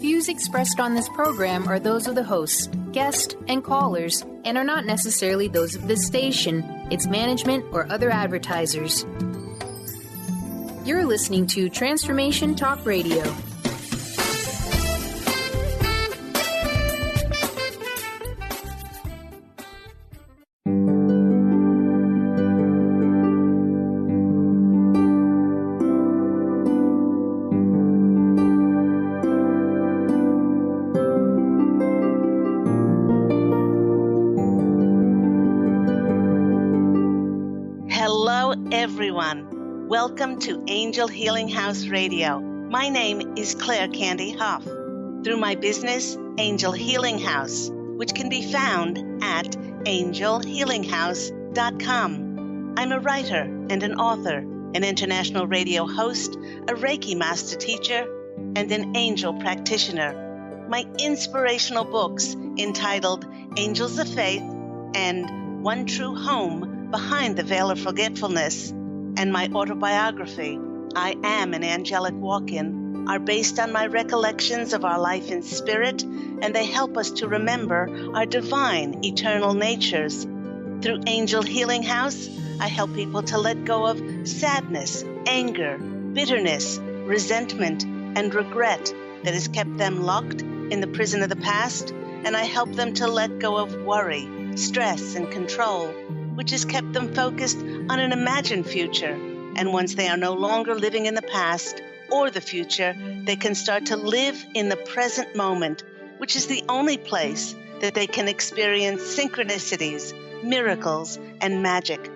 views expressed on this program are those of the hosts, guests, and callers, and are not necessarily those of this station, its management, or other advertisers. You're listening to Transformation Talk Radio. Welcome to Angel Healing House Radio. My name is Candy Hough. Through my business, Angel Healing House, which can be found at angelhealinghouse.com. I'm a writer and an author, an international radio host, a Reiki master teacher, and an angel practitioner. My inspirational books entitled Angels of Faith and One True Home Behind the Veil of Forgetfulness, and my autobiography, I Am an Angelic Walk-In, are based on my recollections of our life in spirit, and they help us to remember our divine, eternal natures. Through Angel Healing House, I help people to let go of sadness, anger, bitterness, resentment, and regret that has kept them locked in the prison of the past, and I help them to let go of worry, stress, and control, which has kept them focused on an imagined future. And once they are no longer living in the past or the future, they can start to live in the present moment, which is the only place that they can experience synchronicities, miracles, and magic.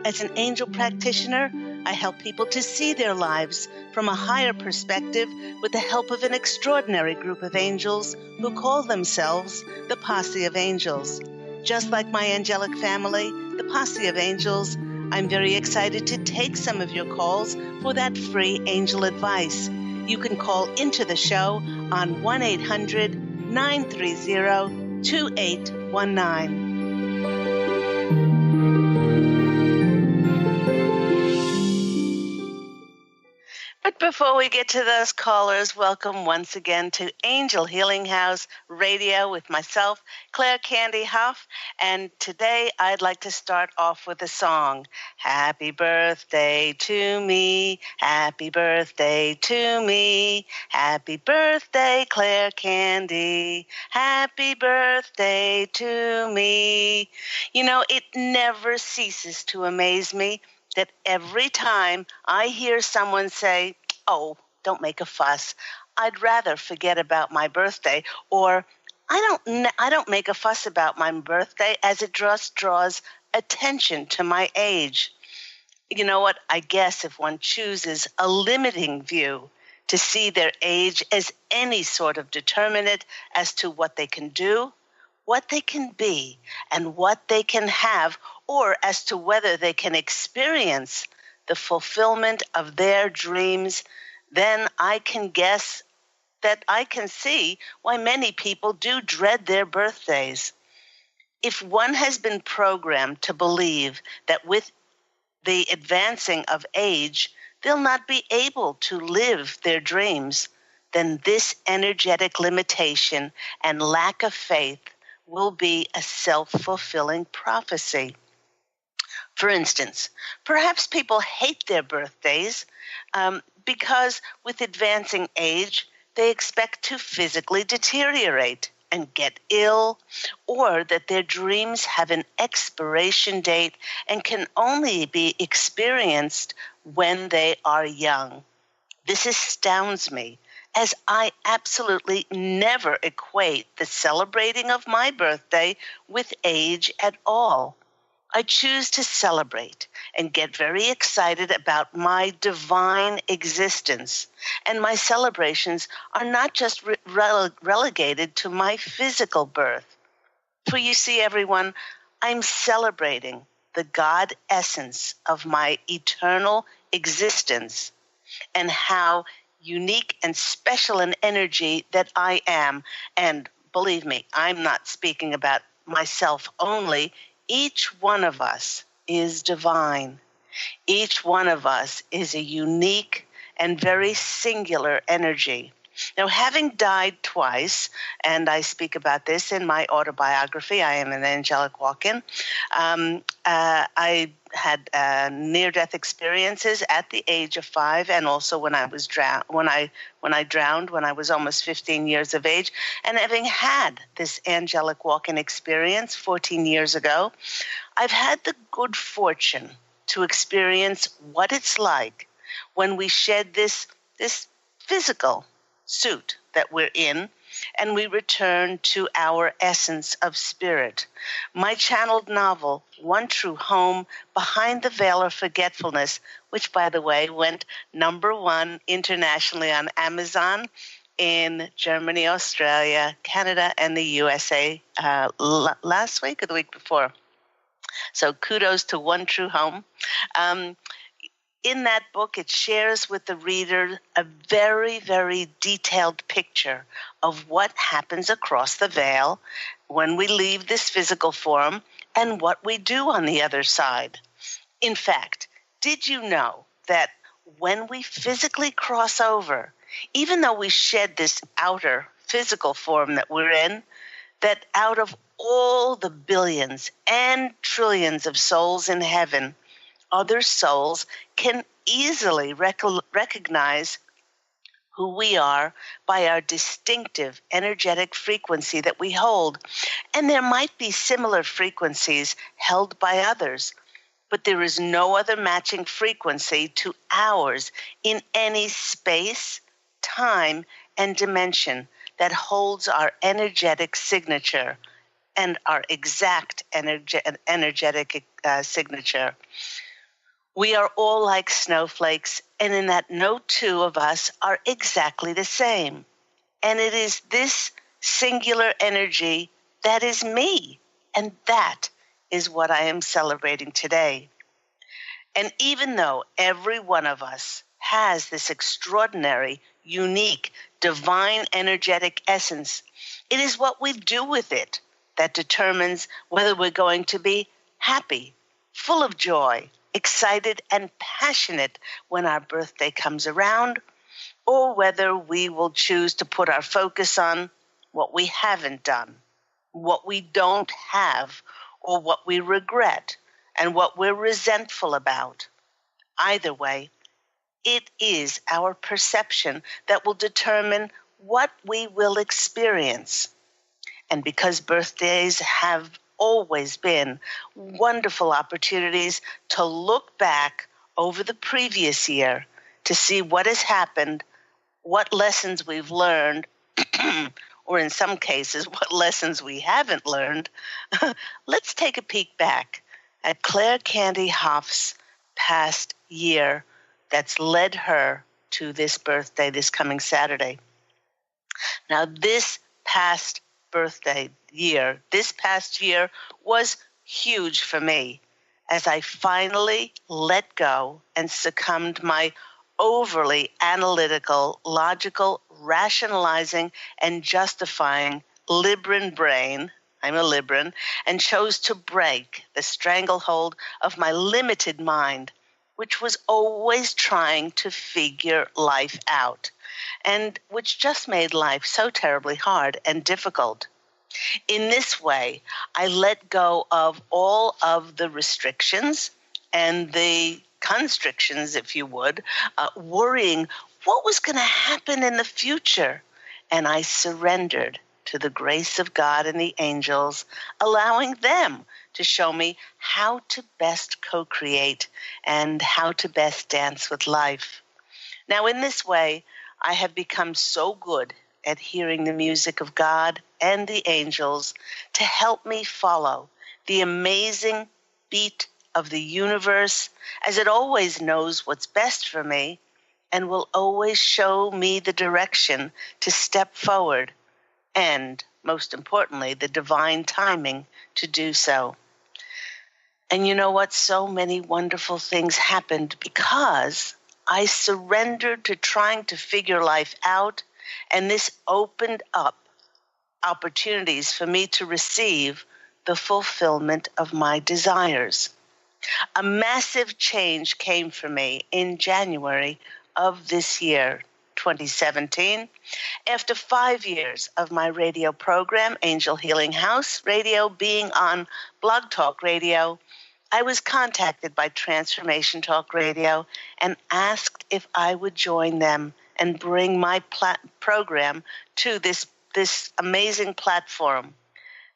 As an angel practitioner, I help people to see their lives from a higher perspective with the help of an extraordinary group of angels who call themselves the Posse of Angels. Just like my angelic family, the Posse of Angels, I'm very excited to take some of your calls for that free angel advice. You can call into the show on 1-800-930-2819. But before we get to those callers, welcome once again to Angel Healing House Radio with myself, Candy Hough. And today I'd like to start off with a song. Happy birthday to me, happy birthday to me, happy birthday, Claire Candy, happy birthday to me. You know, it never ceases to amaze me that every time I hear someone say, "Oh, don't make a fuss. I'd rather forget about my birthday," or I don't make a fuss about my birthday as it just draws attention to my age. You know what? I guess if one chooses a limiting view to see their age as any sort of determinant as to what they can do, what they can be, and what they can have, or as to whether they can experience the fulfillment of their dreams, then I can guess that I can see why many people do dread their birthdays. If one has been programmed to believe that with the advancing of age, they'll not be able to live their dreams, then this energetic limitation and lack of faith will be a self-fulfilling prophecy. For instance, perhaps people hate their birthdays because with advancing age, they expect to physically deteriorate and get ill, or that their dreams have an expiration date and can only be experienced when they are young. This astounds me, as I absolutely never equate the celebrating of my birthday with age at all. I choose to celebrate and get very excited about my divine existence. And my celebrations are not just relegated to my physical birth. For you see, everyone, I'm celebrating the God essence of my eternal existence and how unique and special an energy that I am. And believe me, I'm not speaking about myself only. Each one of us is divine. Each one of us is a unique and very singular energy. Now, having died twice, and I speak about this in my autobiography, I Am an Angelic Walk-In, I had near-death experiences at the age of 5, and also when I was when I drowned when I was almost 15 years of age. And having had this angelic walk-in experience 14 years ago, I've had the good fortune to experience what it's like when we shed this physical suit that we're in, and we return to our essence of spirit. My channeled novel, One True Home, Behind the Veil of Forgetfulness, which, by the way, went #1 internationally on Amazon in Germany, Australia, Canada, and the USA last week or the week before. So kudos to One True Home. In that book, it shares with the reader a very, very detailed picture of what happens across the veil when we leave this physical form and what we do on the other side. In fact, did you know that when we physically cross over, even though we shed this outer physical form that we're in, that out of all the billions and trillions of souls in heaven, other souls can easily recognize who we are by our distinctive energetic frequency that we hold. And there might be similar frequencies held by others, but there is no other matching frequency to ours in any space, time, and dimension that holds our energetic signature and our exact energetic signature. We are all like snowflakes, and in that no two of us are exactly the same. And it is this singular energy that is me, and that is what I am celebrating today. And even though every one of us has this extraordinary, unique, divine energetic essence, it is what we do with it that determines whether we're going to be happy, full of joy, excited and passionate when our birthday comes around, or whether we will choose to put our focus on what we haven't done, what we don't have, or what we regret, and what we're resentful about. Either way, it is our perception that will determine what we will experience. And because birthdays have always been wonderful opportunities to look back over the previous year to see what has happened, what lessons we've learned, or in some cases, what lessons we haven't learned, let's take a peek back at Claire Candy Hough's past year that's led her to this birthday this coming Saturday. Now, this past year was huge for me as I finally let go and succumbed my overly analytical, logical, rationalizing, and justifying Libran brain, I'm a Libran, and chose to break the stranglehold of my limited mind, which was always trying to figure life out, and which just made life so terribly hard and difficult. In this way, I let go of all of the restrictions and the constrictions, if you would, worrying what was going to happen in the future. And I surrendered to the grace of God and the angels, allowing them to show me how to best co-create and how to best dance with life. Now, in this way, I have become so good at hearing the music of God and the angels to help me follow the amazing beat of the universe, as it always knows what's best for me and will always show me the direction to step forward and, most importantly, the divine timing to do so. And you know what? So many wonderful things happened because I surrendered to trying to figure life out, and this opened up opportunities for me to receive the fulfillment of my desires. A massive change came for me in January of this year, 2017. After 5 years of my radio program, Angel Healing House Radio, being on Blog Talk Radio, I was contacted by Transformation Talk Radio and asked if I would join them and bring my program to this amazing platform.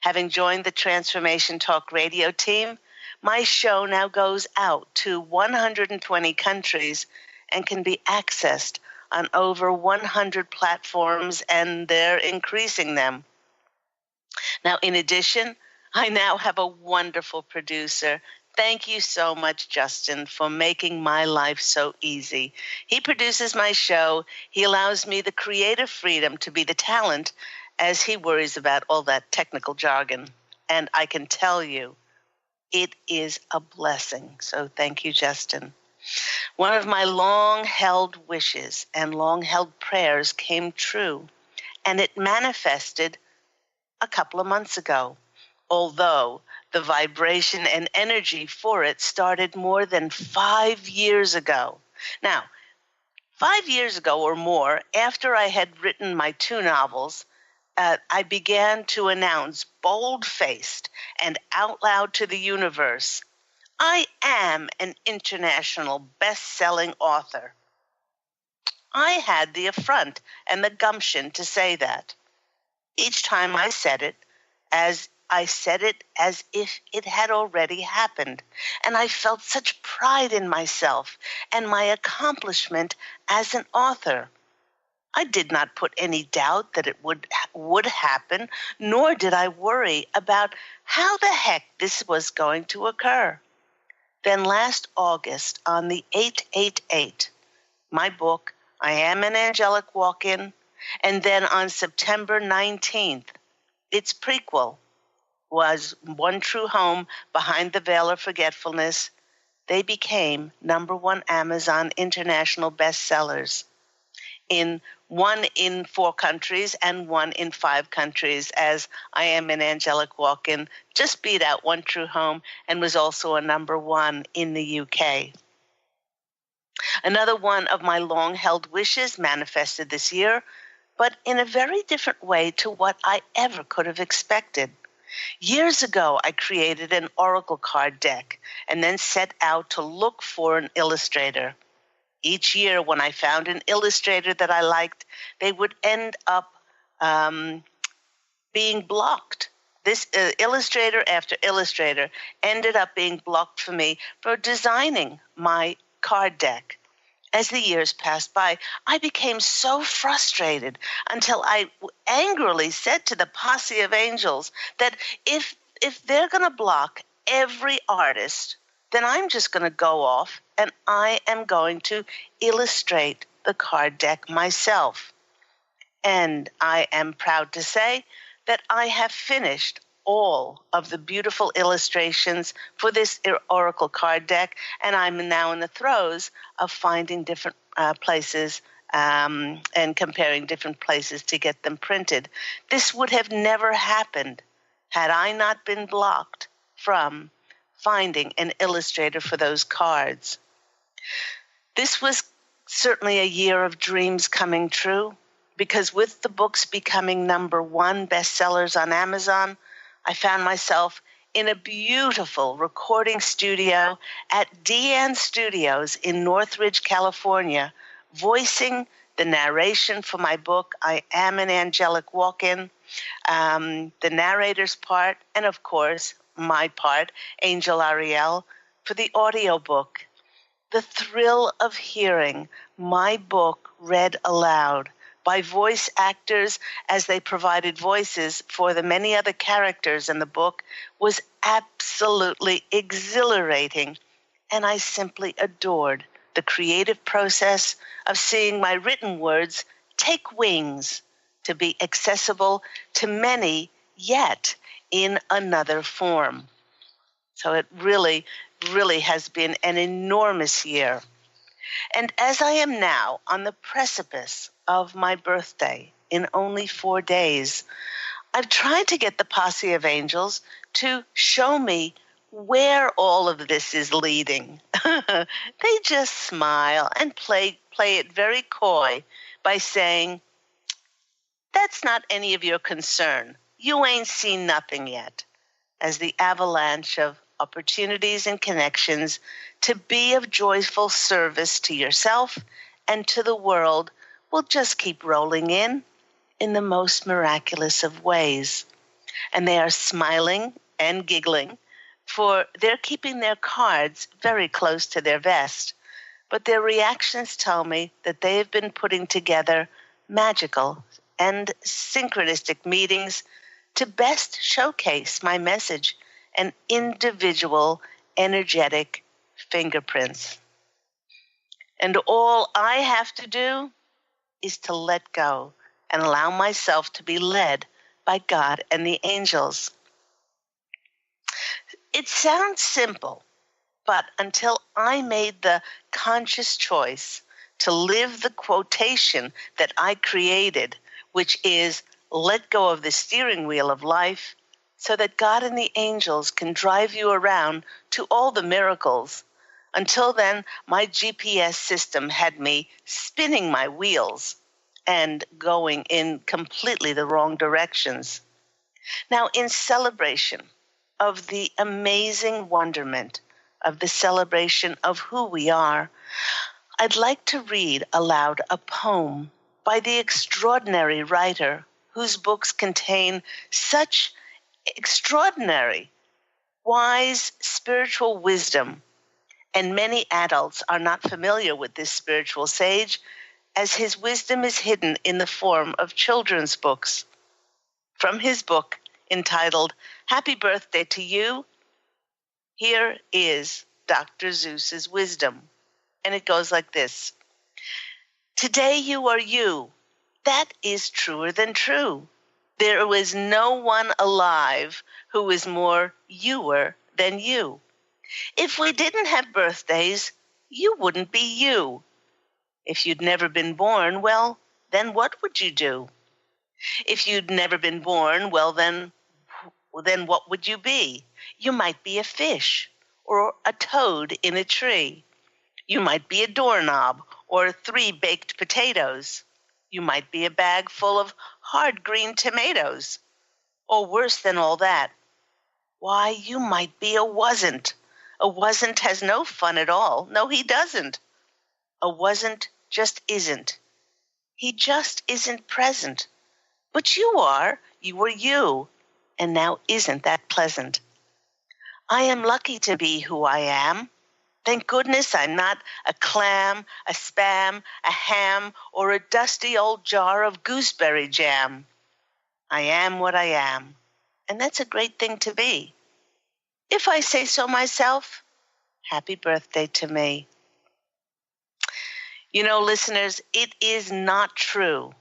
Having joined the Transformation Talk Radio team, my show now goes out to 120 countries and can be accessed on over 100 platforms, and they're increasing them. Now, in addition, I now have a wonderful producer. Thank you so much, Justin, for making my life so easy. He produces my show. He allows me the creative freedom to be the talent as he worries about all that technical jargon. And I can tell you, it is a blessing. So thank you, Justin. One of my long-held wishes and long-held prayers came true, and it manifested a couple of months ago, although the vibration and energy for it started more than 5 years ago. Now, 5 years ago or more, after I had written my 2 novels, I began to announce bold-faced and out loud to the universe, I am an international best-selling author. I had the affront and the gumption to say that. Each time I said it as if it had already happened, and I felt such pride in myself and my accomplishment as an author. I did not put any doubt that it would happen, nor did I worry about how the heck this was going to occur. Then last August, on the 888, my book, I Am an Angelic Walk-In, and then on September 19th, its prequel was One True Home Behind the Veil of Forgetfulness. They became #1 Amazon international bestsellers. One in 4 countries and 1 in 5 countries, as I Am an Angelic Walk-In just beat out One True Home and was also a #1 in the UK. Another one of my long-held wishes manifested this year, but in a very different way to what I ever could have expected. Years ago, I created an oracle card deck and then set out to look for an illustrator. Each year, when I found an illustrator that I liked, they would end up being blocked. This illustrator after illustrator ended up being blocked for me for designing my card deck. As the years passed by, I became so frustrated until I angrily said to the posse of angels that if they're going to block every artist, then I'm just going to go off and I am going to illustrate the card deck myself. And I am proud to say that I have finished all of the beautiful illustrations for this oracle card deck, and I'm now in the throes of finding different places and comparing different places to get them printed. This would have never happened had I not been blocked from finding an illustrator for those cards. This was certainly a year of dreams coming true, because with the books becoming #1 bestsellers on Amazon, I found myself in a beautiful recording studio at Deanne Studios in Northridge, California, voicing the narration for my book, I Am an Angelic Walk-In, the narrator's part, and of course, my part, Angel Ariel, for the audiobook. The thrill of hearing my book read aloud by voice actors as they provided voices for the many other characters in the book was absolutely exhilarating, and I simply adored the creative process of seeing my written words take wings to be accessible to many, yet in another form. So it really, really has been an enormous year. And as I am now on the precipice of my birthday in only 4 days, I've tried to get the posse of angels to show me where all of this is leading. They just smile and play it very coy, by saying, "That's not any of your concern. You ain't seen nothing yet," as the avalanche of opportunities and connections to be of joyful service to yourself and to the world will just keep rolling in the most miraculous of ways. And they are smiling and giggling, for they're keeping their cards very close to their vest. But their reactions tell me that they have been putting together magical and synchronistic meetings to best showcase my message and individual energetic fingerprints. And all I have to do is to let go and allow myself to be led by God and the angels. It sounds simple, but until I made the conscious choice to live the quotation that I created, which is, "Let go of the steering wheel of life so that God and the angels can drive you around to all the miracles." Until then, my GPS system had me spinning my wheels and going in completely the wrong directions. Now, in celebration of the amazing wonderment of the celebration of who we are, I'd like to read aloud a poem by the extraordinary writer whose books contain such extraordinary, wise spiritual wisdom, and many adults are not familiar with this spiritual sage, as his wisdom is hidden in the form of children's books. From his book entitled Happy Birthday to You, here is Dr. Seuss's wisdom. And it goes like this. Today you are you. That is truer than true. There is no one alive who is more youer than you. If we didn't have birthdays, you wouldn't be you. If you'd never been born, well, then what would you do? If you'd never been born, well, then what would you be? You might be a fish or a toad in a tree. You might be a doorknob or 3 baked potatoes. You might be a bag full of hard green tomatoes. Or worse than all that, why, you might be a wasn't. A wasn't has no fun at all. No, he doesn't. A wasn't just isn't. He just isn't present. But you are. You were you. And now isn't that pleasant? I am lucky to be who I am. Thank goodness I'm not a clam, a spam, a ham, or a dusty old jar of gooseberry jam. I am what I am, and that's a great thing to be. If I say so myself, happy birthday to me. You know, listeners, it is not true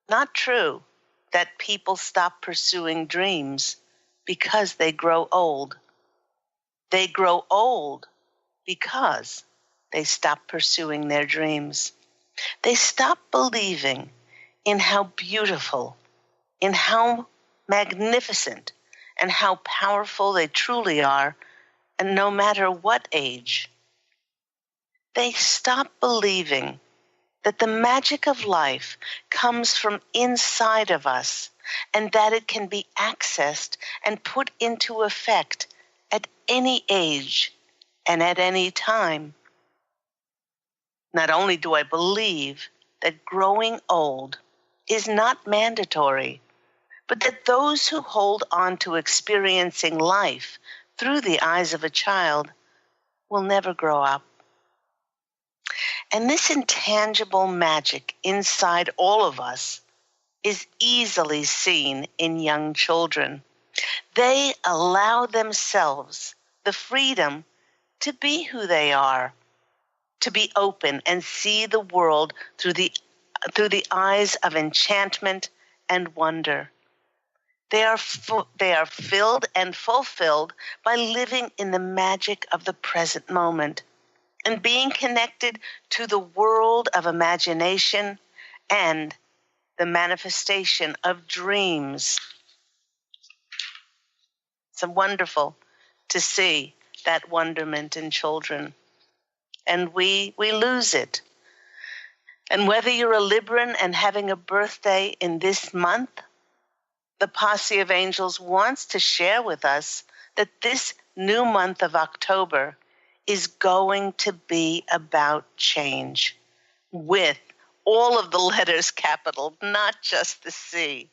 that people stop pursuing dreams because they grow old. They grow old because they stop pursuing their dreams. They stop believing in how beautiful, in how magnificent, and how powerful they truly are, and no matter what age. They stop believing that the magic of life comes from inside of us and that it can be accessed and put into effect at any age and at any time. Not only do I believe that growing old is not mandatory, but that those who hold on to experiencing life through the eyes of a child will never grow up. And this intangible magic inside all of us is easily seen in young children. They allow themselves the freedom to be who they are, to be open and see the world through the eyes of enchantment and wonder. They are filled and fulfilled by living in the magic of the present moment and being connected to the world of imagination and the manifestation of dreams. It's wonderful to see that wonderment in children, and we lose it. And whether you're a Libran and having a birthday in this month, the Posse of Angels wants to share with us that this new month of October is going to be about change, with all of the letters capital, not just the C.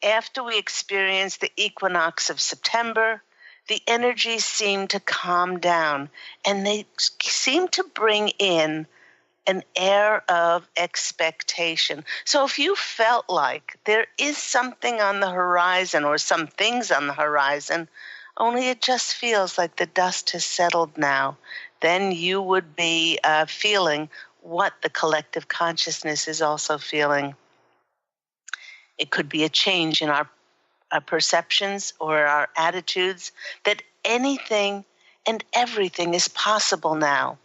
After we experience the equinox of September, the energies seem to calm down, and they seem to bring in an air of expectation. So if you felt like there is something on the horizon or some things on the horizon, only it just feels like the dust has settled now, then you would be feeling what the collective consciousness is also feeling. It could be a change in our perceptions or our attitudes, that anything and everything is possible now.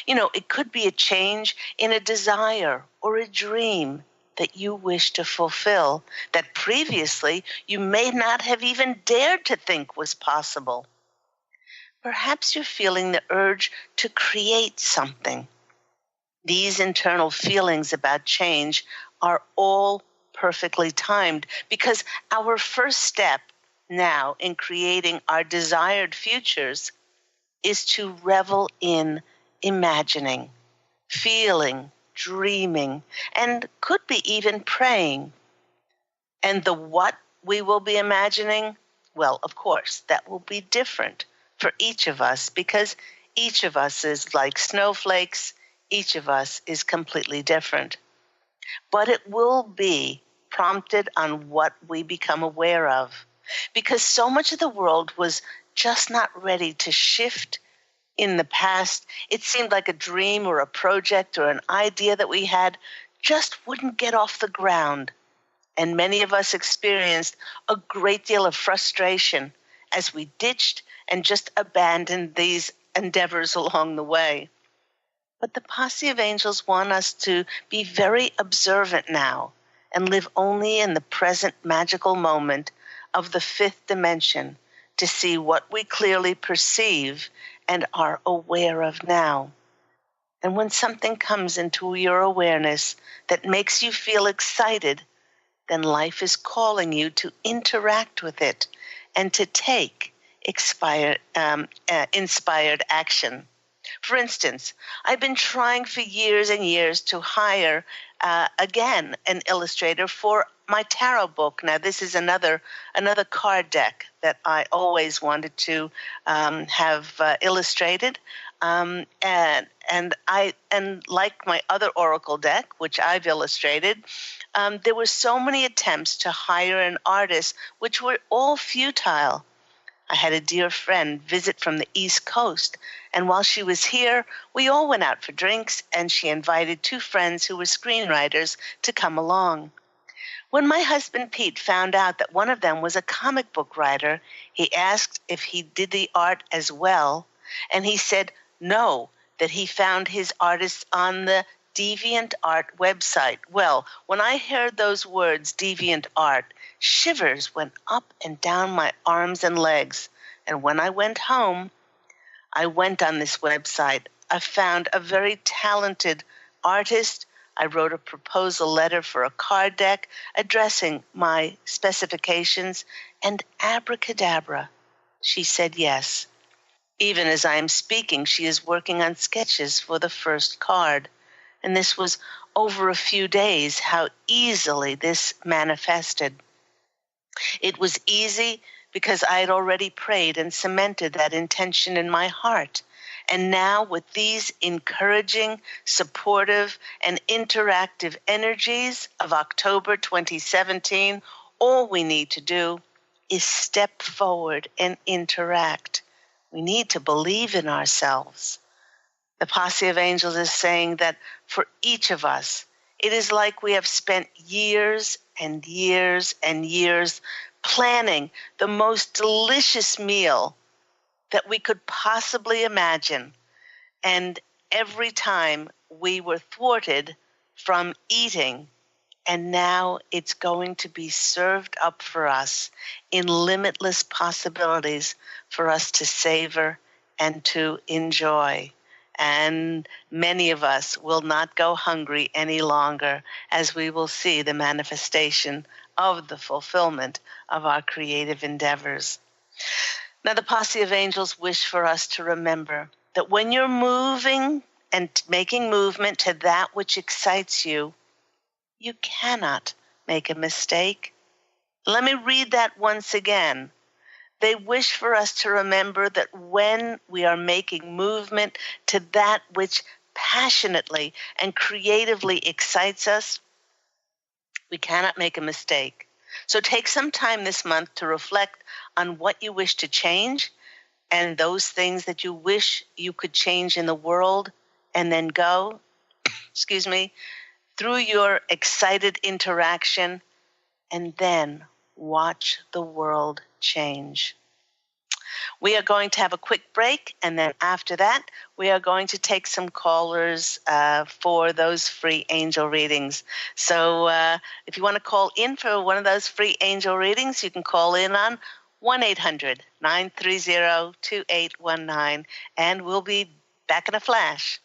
It could be a change in a desire or a dream that you wish to fulfill that previously you may not have even dared to think was possible. Perhaps you're feeling the urge to create something. These internal feelings about change are all perfectly timed, because our first step now in creating our desired futures is to revel in imagining, feeling, dreaming, and could be even praying. And the what we will be imagining, well, of course, that will be different for each of us, because each of us is like snowflakes. Each of us is completely different. But it will be prompted on what we become aware of, because so much of the world was just not ready to shift. In the past, it seemed like a dream or a project or an idea that we had just wouldn't get off the ground. And many of us experienced a great deal of frustration as we ditched and just abandoned these endeavors along the way. But the Posse of Angels want us to be very observant now and live only in the present magical moment of the fifth dimension, to see what we clearly perceive and are aware of now. And when something comes into your awareness that makes you feel excited, then life is calling you to interact with it and to take inspired action. For instance, I've been trying for years and years to hire, again, an illustrator for my tarot book. Now, this is another card deck that I always wanted to have illustrated, and like my other oracle deck, which I've illustrated, there were so many attempts to hire an artist, which were all futile. I had a dear friend visit from the East Coast, and while she was here, we all went out for drinks, and she invited two friends who were screenwriters to come along. When my husband Pete found out that one of them was a comic book writer, he asked if he did the art as well, and he said no, that he found his artists on the DeviantArt website. Well, when I heard those words, DeviantArt, shivers went up and down my arms and legs. And when I went home, I went on this website. I found a very talented artist. I wrote a proposal letter for a card deck addressing my specifications, and abracadabra, she said yes. Even as I am speaking, she is working on sketches for the first card. And this was over a few days, how easily this manifested. It was easy because I had already prayed and cemented that intention in my heart. And now, with these encouraging, supportive, and interactive energies of October 2017, all we need to do is step forward and interact. We need to believe in ourselves. The Posse of Angels is saying that for each of us, it is like we have spent years and years and years planning the most delicious meal that we could possibly imagine. And every time we were thwarted from eating, and now it's going to be served up for us in limitless possibilities for us to savor and to enjoy. and many of us will not go hungry any longer, as we will see the manifestation of the fulfillment of our creative endeavors. Now, the posse of angels wish for us to remember that when you're moving and making movement to that which excites you, you cannot make a mistake. Let me read that once again. They wish for us to remember that when we are making movement to that which passionately and creatively excites us, we cannot make a mistake. So take some time this month to reflect on what you wish to change and those things that you wish you could change in the world, and then go, through your excited interaction, and then watch the world change. We are going to have a quick break, and then after that, we are going to take some callers for those free angel readings. So if you want to call in for one of those free angel readings, you can call in on 1-800-930-2819, and we'll be back in a flash.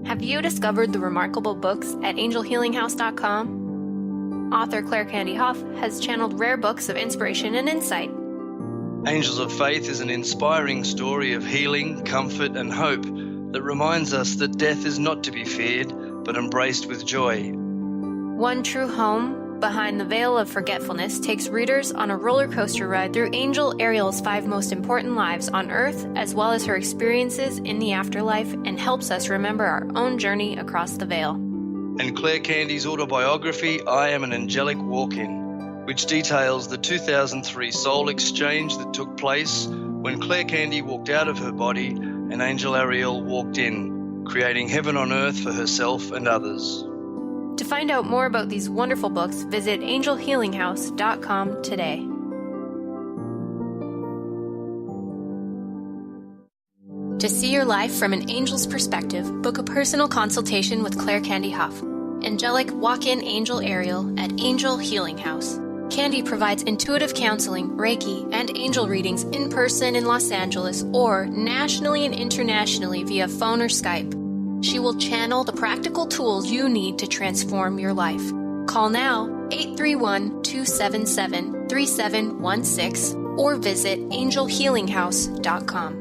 Have you discovered the remarkable books at angelhealinghouse.com? Author Claire Candy Hough has channeled rare books of inspiration and insight. Angels of Faith is an inspiring story of healing, comfort, and hope that reminds us that death is not to be feared, but embraced with joy. One True Home, Behind the Veil of Forgetfulness, takes readers on a roller coaster ride through Angel Ariel's 5 most important lives on Earth, as well as her experiences in the afterlife, and helps us remember our own journey across the veil. And Claire Candy's autobiography, I Am an Angelic Walk-In, which details the 2003 soul exchange that took place when Claire Candy walked out of her body and Angel Ariel walked in, creating heaven on earth for herself and others. To find out more about these wonderful books, visit angelhealinghouse.com today. To see your life from an angel's perspective, book a personal consultation with Claire Candy Hough, Angelic Walk-In Angel Ariel at Angel Healing House. Candy provides intuitive counseling, Reiki, and angel readings in person in Los Angeles or nationally and internationally via phone or Skype. She will channel the practical tools you need to transform your life. Call now, 831-277-3716, or visit angelhealinghouse.com.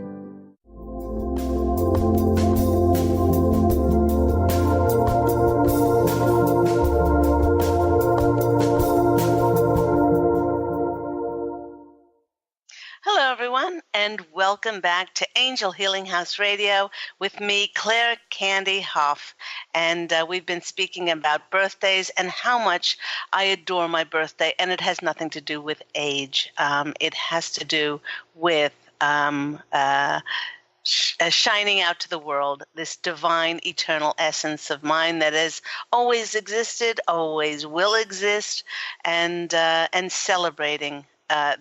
Hello, everyone, and welcome back to Angel Healing House Radio with me, Claire Candy Hough. And we've been speaking about birthdays and how much I adore my birthday, and it has nothing to do with age. It has to do with shining out to the world, this divine, eternal essence of mine that has always existed, always will exist, and celebrating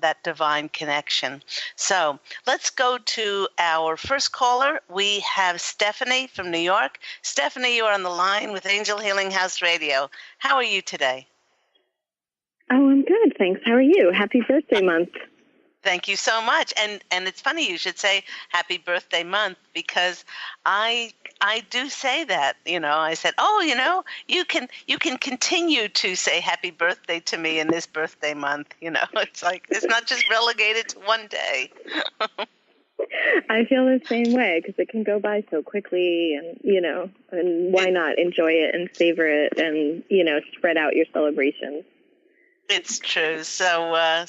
that divine connection. So let's go to our first caller. We have Stephanie from New York. Stephanie, you are on the line with Angel Healing House Radio. How are you today? Oh, I'm good, thanks. How are you? Happy birthday month. Thank you so much. And it's funny you should say happy birthday month, because I do say that, I said, you can continue to say happy birthday to me in this birthday month. It's like, it's not just relegated to one day. I feel the same way, because it can go by so quickly, and, and why not enjoy it and savor it and, spread out your celebrations. It's true. So how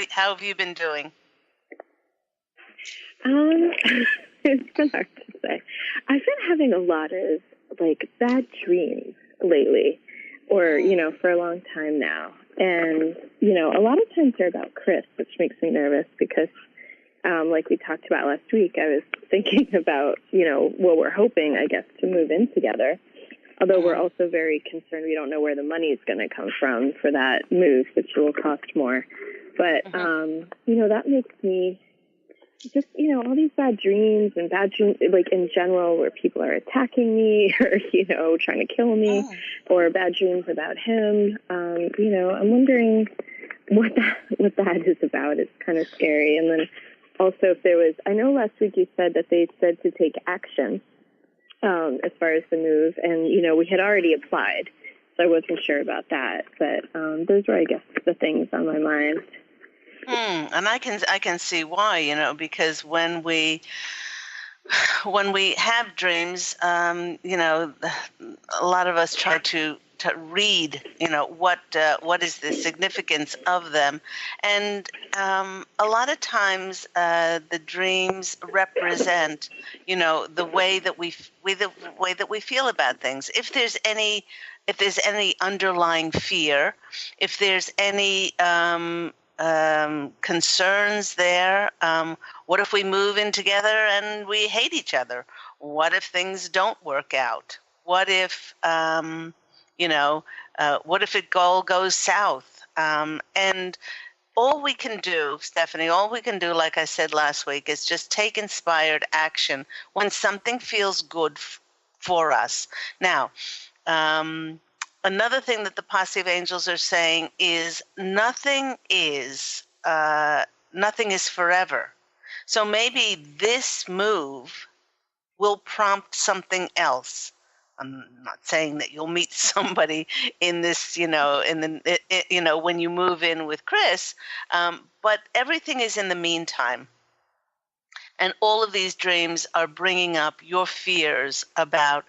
have you been doing? It's been hard to say. I've been having a lot of bad dreams lately, or for a long time now, and a lot of times they're about Chris, which makes me nervous because, like we talked about last week, I was thinking about we're hoping, I guess, to move in together. Although we're also very concerned, we don't know where the money is going to come from for that move, which will cost more. But, that makes me just, all these bad dreams and bad dreams, like in general, where people are attacking me or, trying to kill me, or bad dreams about him. I'm wondering what that is about. It's kind of scary. And then also I know last week you said that they said to take action as far as the move. And, we had already applied, so I wasn't sure about that. But those were, I guess, the things on my mind. And I can see why, because when we have dreams, a lot of us try to read, what is the significance of them, and a lot of times the dreams represent, the way that we feel about things. If there's any underlying fear, if there's any concerns there. What if we move in together and we hate each other? What if things don't work out? What if, what if it all goes south? And all we can do, Stephanie, like I said last week, is just take inspired action when something feels good for us. Now, another thing that the posse of angels are saying is nothing is forever. So maybe this move will prompt something else. I'm not saying that you'll meet somebody in this, when you move in with Chris, but everything is in the meantime. And all of these dreams are bringing up your fears about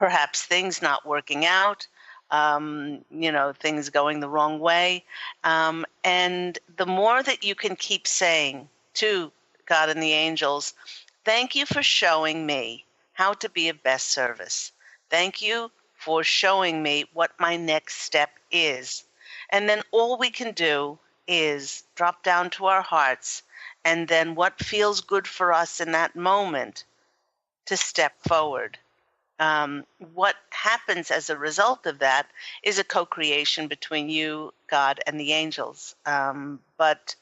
perhaps things not working out, things going the wrong way. And the more that you can keep saying to God and the angels, thank you for showing me how to be of best service. Thank you for showing me what my next step is. And then all we can do is drop down to our hearts, and then what feels good for us in that moment to step forward. What happens as a result of that is a co-creation between you, God, and the angels. But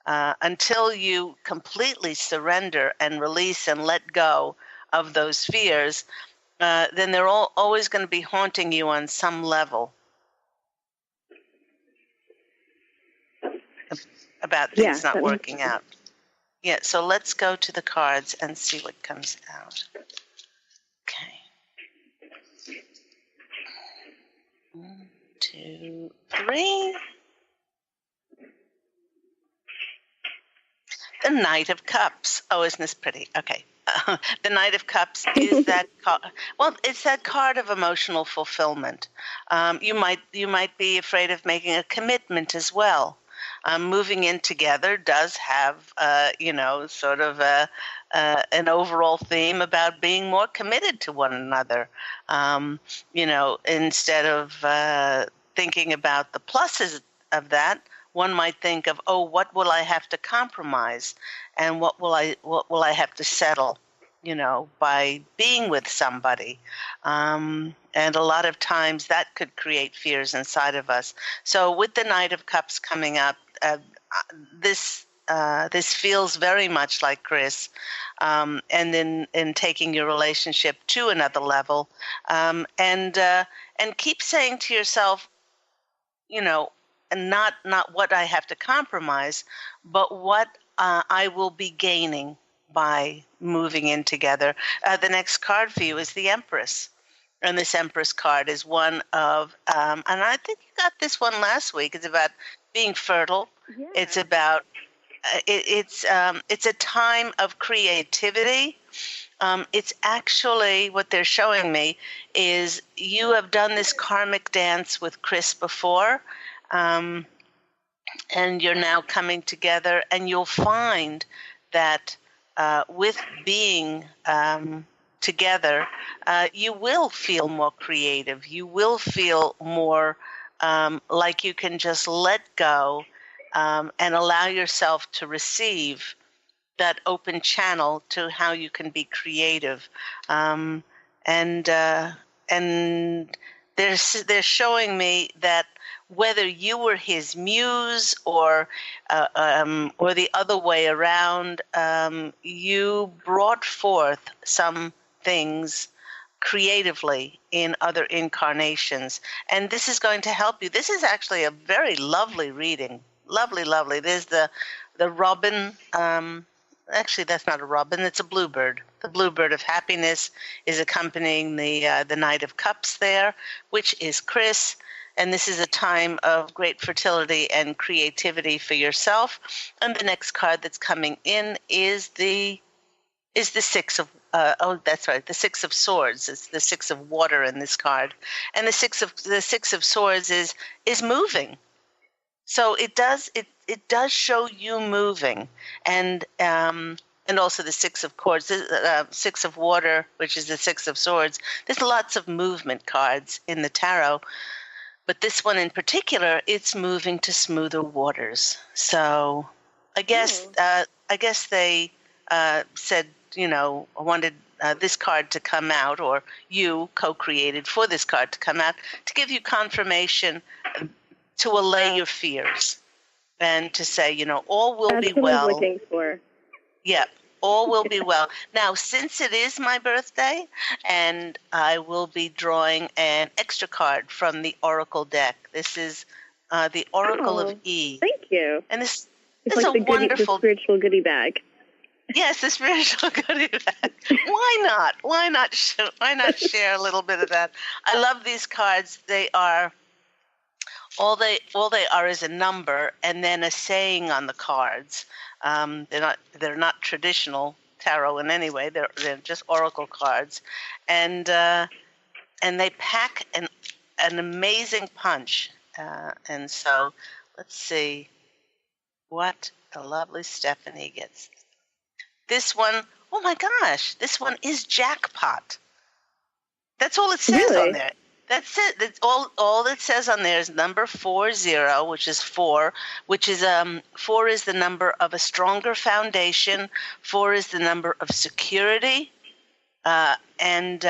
until you completely surrender and release and let go of those fears, then they're always going to be haunting you on some level about things not working out. Yeah, so let's go to the cards and see what comes out. Okay. 1, 2, 3. The Knight of Cups. Oh, isn't this pretty? Okay. The Knight of Cups is that it's that card of emotional fulfillment. You might be afraid of making a commitment as well. Moving in together does have, sort of an overall theme about being more committed to one another. Instead of thinking about the pluses of that, one might think of, what will I have to compromise, and what will I have to settle, by being with somebody. And a lot of times that could create fears inside of us. So with the Knight of Cups coming up, this feels very much like Chris, and in taking your relationship to another level, and keep saying to yourself, and not what I have to compromise, but what I will be gaining by moving in together. The next card for you is the Empress. And this Empress card is one of, and I think you got this one last week. It's about being fertile. Yeah. It's about, it's a time of creativity. It's actually, what they're showing me is you have done this karmic dance with Chris before, and you're now coming together, and you'll find that with being together, you will feel more creative. You will feel more like you can just let go and allow yourself to receive that open channel to how you can be creative. And they're showing me that whether you were his muse or the other way around, you brought forth some things creatively in other incarnations, and this is going to help you. This is actually a very lovely reading. Lovely, lovely. There's the robin. Actually, that's not a robin. It's a bluebird. The bluebird of happiness is accompanying the Knight of Cups there, which is Chris. And this is a time of great fertility and creativity for yourself. And the next card that's coming in is the Six of that's right, the Six of Swords. It's the Six of Water in this card, and the Six of Swords is moving. So it does show you moving, and also the Six of Cords, Six of Water, which is the Six of Swords. There's lots of movement cards in the tarot, but this one in particular, it's moving to smoother waters. So I guess they said, I wanted this card to come out, or you co-created for this card to come out, to give you confirmation, to allay your fears, and to say, all will be well. That's what I was looking for. Yeah, all will be well. Now, since it is my birthday, and I will be drawing an extra card from the Oracle deck. This is the Oracle of E. Thank you. And this it's is like a wonderful the spiritual goodie bag. Yes, the spiritual goodie bag. Why not? Why not share a little bit of that? I love these cards. They are all they are is a number and then a saying on the cards. They're not traditional tarot in any way. They're just oracle cards, and they pack an amazing punch. And so let's see what the lovely Stephanie gets. This one, oh my gosh, this one is jackpot. That's all it says on there. That's it. That's all it says on there is number 40, which is 4, which is 4 is the number of a stronger foundation. 4 is the number of security. It's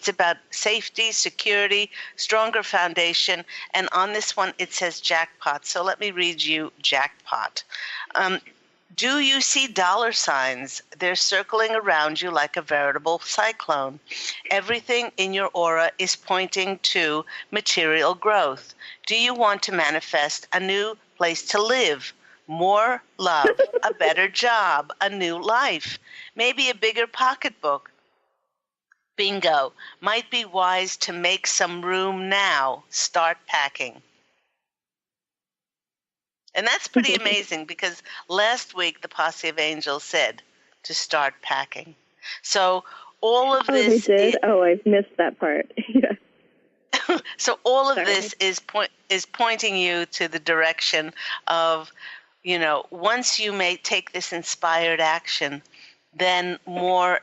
about safety, security, stronger foundation. And on this one, it says jackpot. So let me read you jackpot. Do you see dollar signs? They're circling around you like a veritable cyclone. Everything in your aura is pointing to material growth. Do you want to manifest a new place to live? More love, a better job, a new life, maybe a bigger pocketbook. Bingo. Might be wise to make some room now. Start packing. And that's pretty amazing because last week the Posse of Angels said to start packing. So all of this... they did? I've missed that part. Yeah. So all of this is pointing you to the direction of, once you may take this inspired action, then more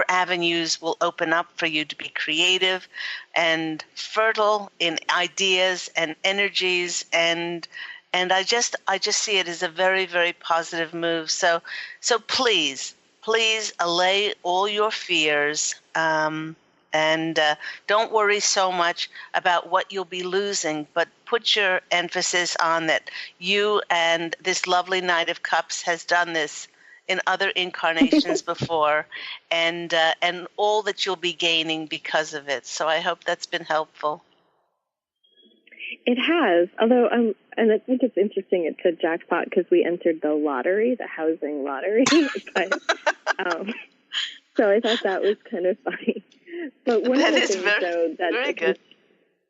avenues will open up for you to be creative and fertile in ideas and energies, and I just see it as a very, very positive move. So please allay all your fears, and don't worry so much about what you'll be losing, but put your emphasis on that you and this lovely Knight of Cups has done this in other incarnations before, and all that you'll be gaining because of it. So I hope that's been helpful. It has, although and I think it's interesting it said jackpot because we entered the lottery, the housing lottery. But, so I thought that was kind of funny. But one of the things, though, that's very good.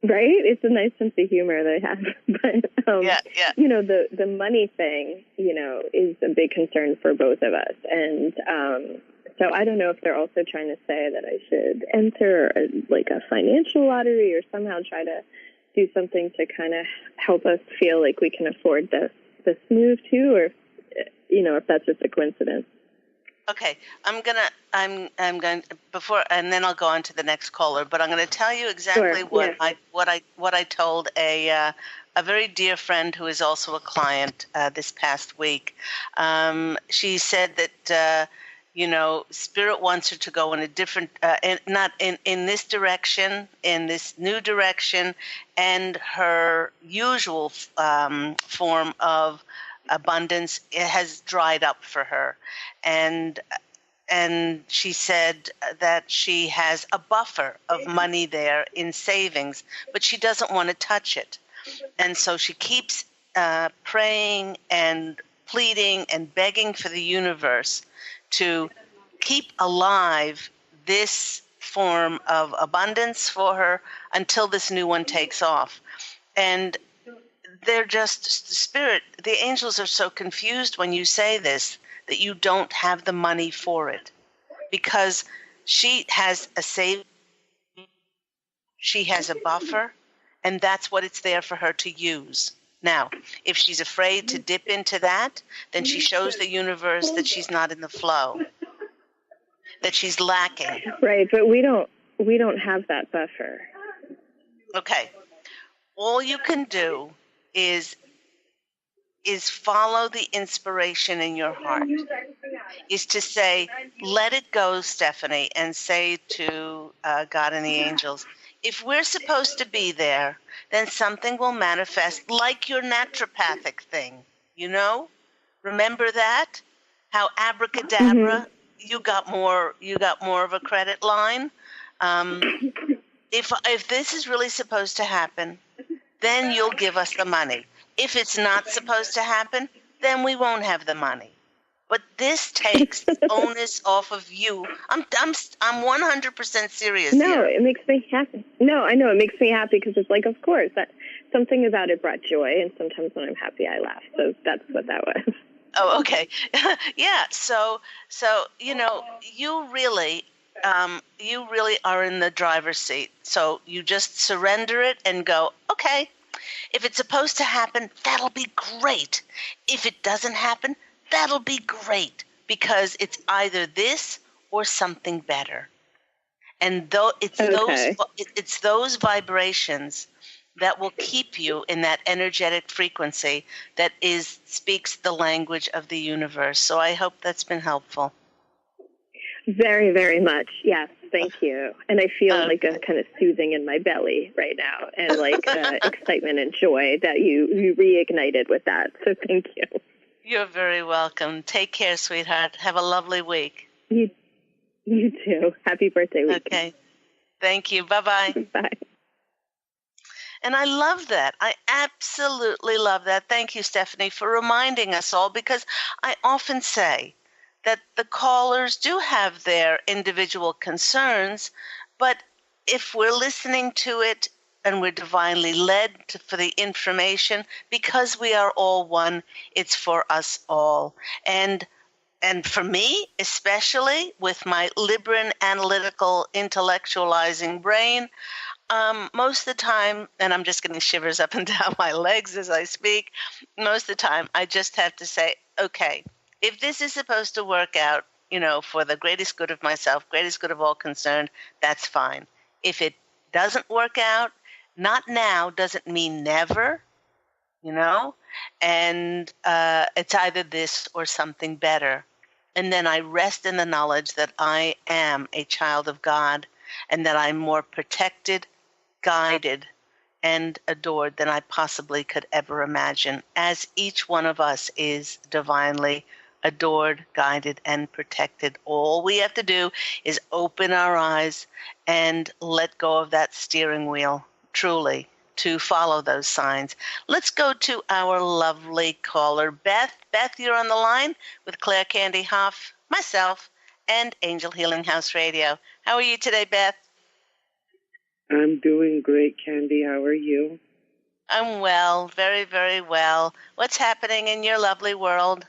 Right? It's a nice sense of humor they have. But, the money thing, is a big concern for both of us. And so I don't know if they're also trying to say that I should enter a financial lottery or somehow try to do something to kind of help us feel like we can afford this move too, or, if that's just a coincidence. Okay, I'm going before, and then I'll go on to the next caller. But I'm going to tell you exactly what I told a very dear friend who is also a client this past week. She said that Spirit wants her to go in a different, not in this direction, in this new direction, and her usual form of abundance, it has dried up for her. And she said that she has a buffer of money there in savings, but she doesn't want to touch it. And so she keeps praying and pleading and begging for the universe to keep alive this form of abundance for her until this new one takes off. And they're just, Spirit, the angels are so confused when you say this, that you don't have the money for it. Because she has a save, she has a buffer, and that's what it's there for her to use. Now, if she's afraid to dip into that, then she shows the universe that she's not in the flow, that she's lacking. Right, but we don't have that buffer. Okay. All you can do is follow the inspiration in your heart, is to say, let it go, Stephanie, and say to God and the angels, if we're supposed to be there, then something will manifest like your naturopathic thing, Remember that? How abracadabra, you got more of a credit line. If this is really supposed to happen, then you'll give us the money. If it's not supposed to happen, then we won't have the money. But this takes the onus off of you. I'm 100% serious here. No, it makes me happy. No, I know it makes me happy because it's like, of course, that something about it brought joy, and sometimes when I'm happy, I laugh. So that's what that was. Oh, okay. Yeah. So you really are in the driver's seat. So you just surrender it and go, okay. If it's supposed to happen, that'll be great. If it doesn't happen, that'll be great, because it's either this or something better. And it's those vibrations that will keep you in that energetic frequency that speaks the language of the universe. So I hope that's been helpful. Very, very much. Yes. Thank you. And I feel like a kind of soothing in my belly right now, and like excitement and joy that you reignited with that. So thank you. You're very welcome. Take care, sweetheart. Have a lovely week. You too. Happy birthday week. Okay. Thank you. Bye-bye. Bye. And I love that. I absolutely love that. Thank you, Stephanie, for reminding us all, because I often say that the callers do have their individual concerns, but if we're listening to it and we're divinely led for the information, because we are all one, it's for us all. And for me, especially with my Libran analytical intellectualizing brain, most of the time, and I'm just getting shivers up and down my legs as I speak, most of the time I just have to say, okay, if this is supposed to work out, for the greatest good of myself, greatest good of all concerned, that's fine. If it doesn't work out, not now doesn't mean never, and it's either this or something better. And then I rest in the knowledge that I am a child of God, and that I'm more protected, guided, and adored than I possibly could ever imagine, as each one of us is divinely adored, guided, and protected. All we have to do is open our eyes and let go of that steering wheel, truly, to follow those signs. Let's go to our lovely caller, Beth. Beth, you're on the line with Claire Candy Hough, myself, and Angel Healing House Radio. How are you today, Beth? I'm doing great, Candy. How are you? I'm well, very, very well. What's happening in your lovely world?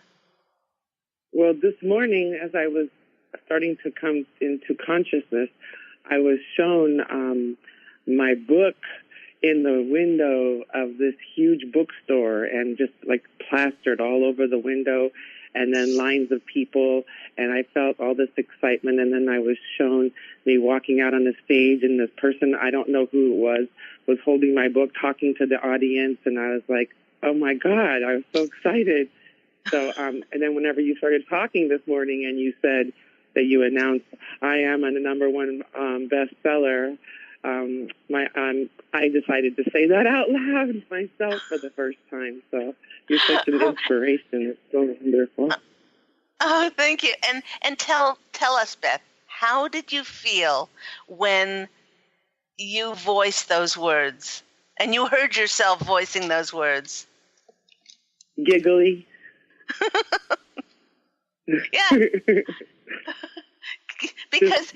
Well, this morning, as I was starting to come into consciousness, I was shown my book in the window of this huge bookstore, and just like plastered all over the window, and then lines of people, and I felt all this excitement. And then I was shown me walking out on the stage, and this person, I don't know who it was holding my book, talking to the audience, and I was like, oh my God, I was so excited. So, and then whenever you started talking this morning and you said, that you announced I am a number one bestseller, I decided to say that out loud myself for the first time. So you're such an inspiration. It's so wonderful. Oh, thank you. And tell us, Beth, how did you feel when you voiced those words and you heard yourself voicing those words? Giggly. Yeah. Because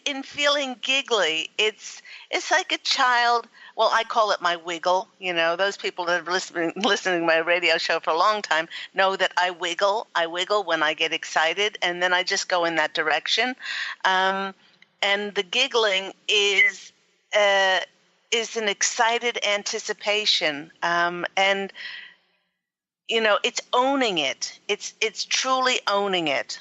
in feeling giggly, it's like a child. Well, I call it my wiggle. You know, those people that have listening to my radio show for a long time know that I wiggle. I wiggle when I get excited, and then I just go in that direction. And the giggling is an excited anticipation, and you know, it's owning it. It's truly owning it.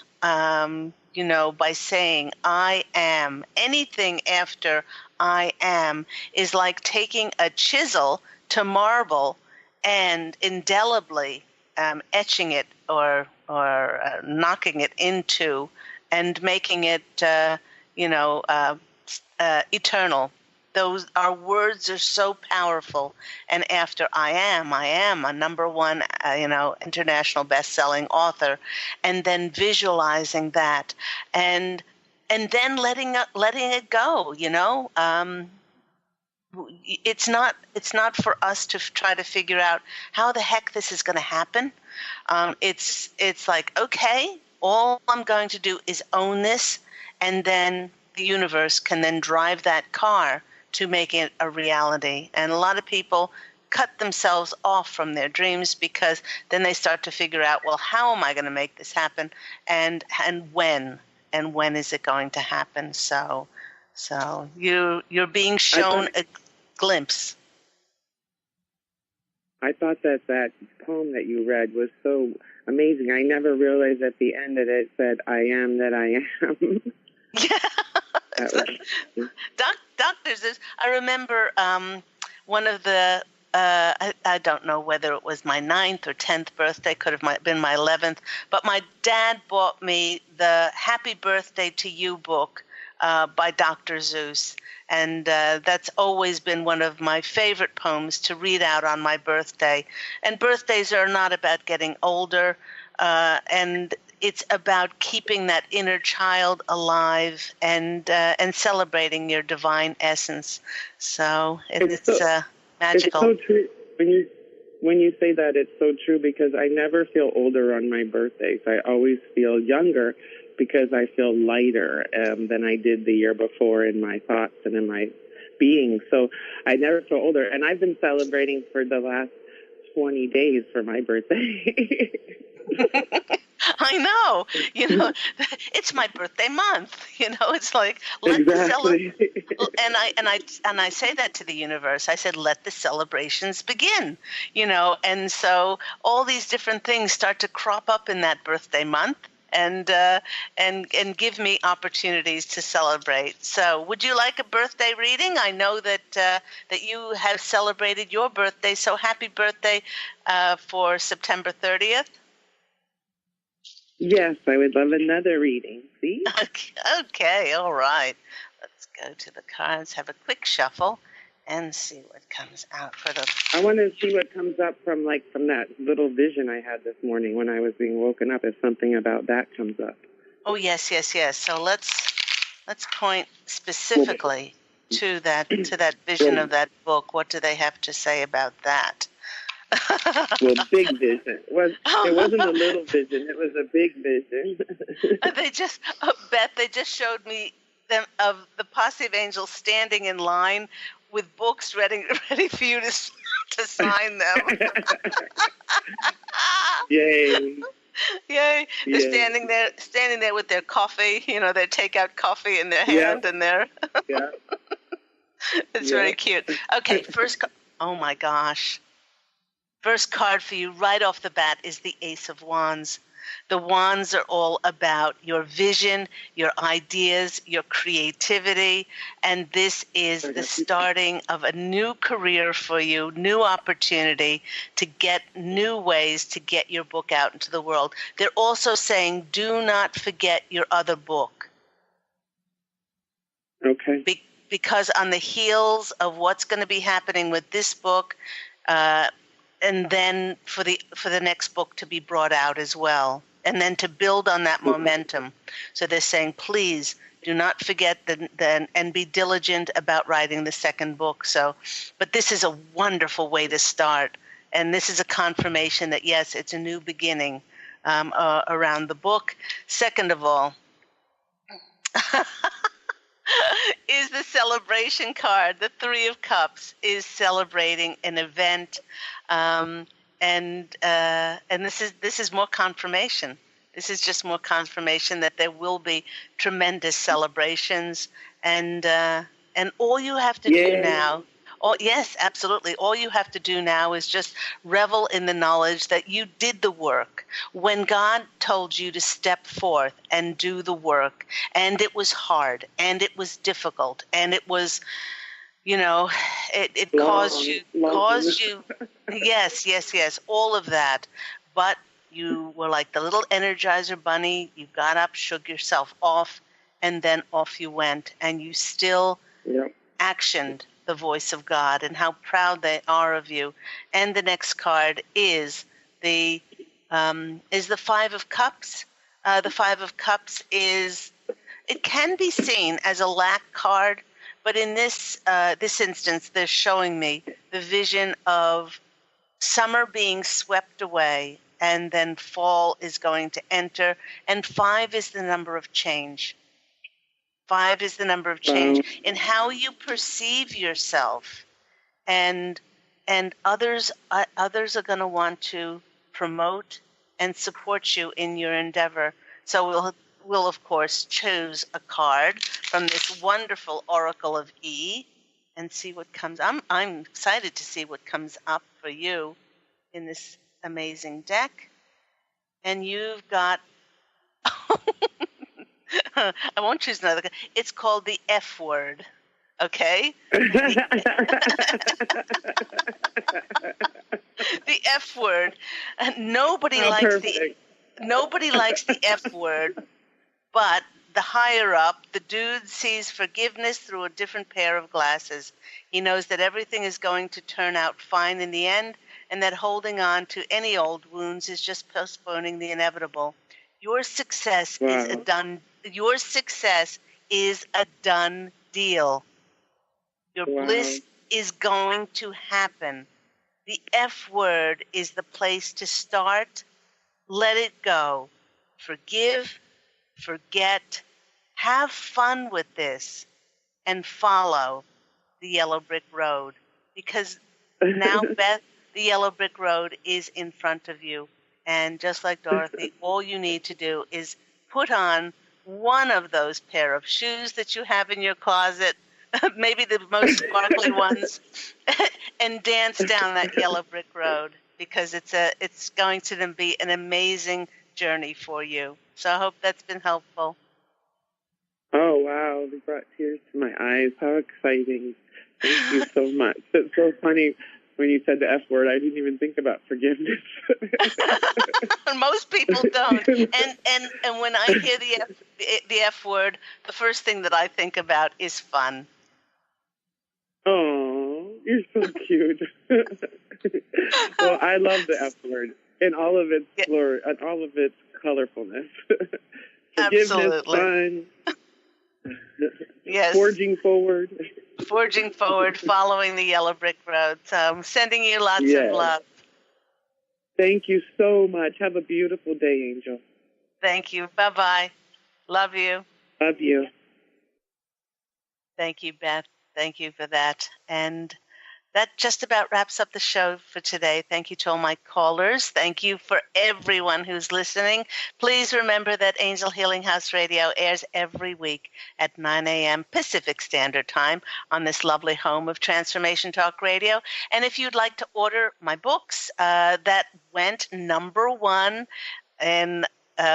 You know, by saying I am. Anything after I am is like taking a chisel to marble and indelibly etching it or knocking it into and making it, eternal. Our words are so powerful. And after I am a number one, international best-selling author, and then visualizing that, and then letting it go. You know, it's not for us to try to figure out how the heck this is going to happen. It's like, okay, all I'm going to do is own this, and then the universe can then drive that car to make it a reality. And a lot of people cut themselves off from their dreams because then they start to figure out, well, how am I going to make this happen? And when is it going to happen? So you're being shown a glimpse. I thought that poem that you read was so amazing. I never realized at the end that it said, I am that I am. Yeah. Doctors, I remember one of the, I don't know whether it was my 9th or 10th birthday, could have been my 11th, but my dad bought me the Happy Birthday to You book by Dr. Seuss. And that's always been one of my favorite poems to read out on my birthday. And birthdays are not about getting older, and it's about keeping that inner child alive and celebrating your divine essence. So it's magical. It's so true. When you say that, it's so true, because I never feel older on my birthdays. I always feel younger because I feel lighter than I did the year before in my thoughts and in my being. So I never feel older. And I've been celebrating for the last 20 days for my birthday. I know, it's my birthday month. It's like let exactly. and I say that to the universe. I said, let the celebrations begin. And so all these different things start to crop up in that birthday month, and give me opportunities to celebrate. So, would you like a birthday reading? I know that you have celebrated your birthday. So, happy birthday for September 30th. Yes, I would love another reading, please. Okay, all right. Let's go to the cards, have a quick shuffle, and see what comes out for the... I want to see what comes up from that little vision I had this morning when I was being woken up, if something about that comes up. Oh, yes. So let's point specifically to that vision of that book. What do they have to say about that? Well, big vision. It wasn't a little vision. It was a big vision. Beth, they just showed me them of the posse of angels standing in line with books ready for you to sign them. Yay! Yay! They're standing there with their coffee. Their takeout coffee in their hand, and their. Yeah. It's very cute. Okay, first. Oh my gosh. First card for you right off the bat is the Ace of Wands. The wands are all about your vision, your ideas, your creativity, and this is the starting of a new career for you, new opportunity to get new ways to get your book out into the world. They're also saying, do not forget your other book. Okay. Because on the heels of what's going to be happening with this book, and then for the next book to be brought out as well, and then to build on that momentum. So they're saying, please do not forget and be diligent about writing the second book. But this is a wonderful way to start, and this is a confirmation that yes, it's a new beginning around the book. Second of all, is the celebration card. The Three of Cups is celebrating an event, and this is more confirmation. This is just more confirmation that there will be tremendous celebrations, and all you have to do now. Oh, yes, absolutely. All you have to do now is just revel in the knowledge that you did the work. When God told you to step forth and do the work, and it was hard, and it was difficult, and it was, it caused you, yes, all of that. But you were like the little Energizer bunny. You got up, shook yourself off, and then off you went, and you still actioned the voice of God, and how proud they are of you. And the next card is the Five of Cups. The Five of Cups it can be seen as a lack card, but in this instance, they're showing me the vision of summer being swept away, and then fall is going to enter, and 5 is the number of change. 5 is the number of change in how you perceive yourself, and others are going to want to promote and support you in your endeavor. So we'll of course choose a card from this wonderful Oracle of E and see what comes. I'm excited to see what comes up for you in this amazing deck, and you've got. I won't choose another. It's called the F word. Okay? The F word. Nobody likes the F word, but the higher up, the dude sees forgiveness through a different pair of glasses. He knows that everything is going to turn out fine in the end, and that holding on to any old wounds is just postponing the inevitable. Your success is a done. Your success is a done deal. Your bliss is going to happen. The F word is the place to start. Let it go. Forgive, forget, have fun with this, and follow the yellow brick road. Because now, Beth, the yellow brick road is in front of you. And just like Dorothy, all you need to do is put on one of those pair of shoes that you have in your closet, maybe the most sparkly ones, and dance down that yellow brick road, because it's going to be an amazing journey for you. So I hope that's been helpful. Oh, wow. They brought tears to my eyes. How exciting. Thank you so much. It's so funny. When you said the F word, I didn't even think about forgiveness. Most people don't. And when I hear the F word, the first thing that I think about is fun. Oh, you're so cute. Well, I love the F word in all of its glory, and all of its colorfulness. Forgiveness, absolutely. Fun. Yes. Forging forward, following the yellow brick road. So I'm sending you lots of love. Thank you so much. Have a beautiful day, Angel. Thank you. Bye-bye. Love you. Love you. Thank you, Beth. Thank you for that. And that just about wraps up the show for today. Thank you to all my callers. Thank you for everyone who's listening. Please remember that Angel Healing House Radio airs every week at 9 a.m. Pacific Standard Time on this lovely home of Transformation Talk Radio. And if you'd like to order my books, that went #1 in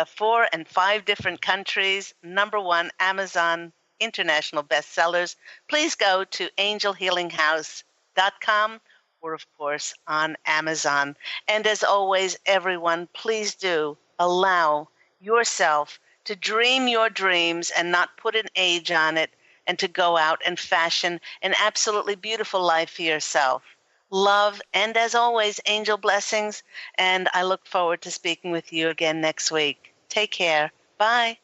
4 and 5 different countries, #1 Amazon international bestsellers. Please go to angelhealinghouse.com or, of course, on Amazon. And as always, everyone, please do allow yourself to dream your dreams and not put an age on it, and to go out and fashion an absolutely beautiful life for yourself. Love, and as always, angel blessings, and I look forward to speaking with you again next week. Take care. Bye.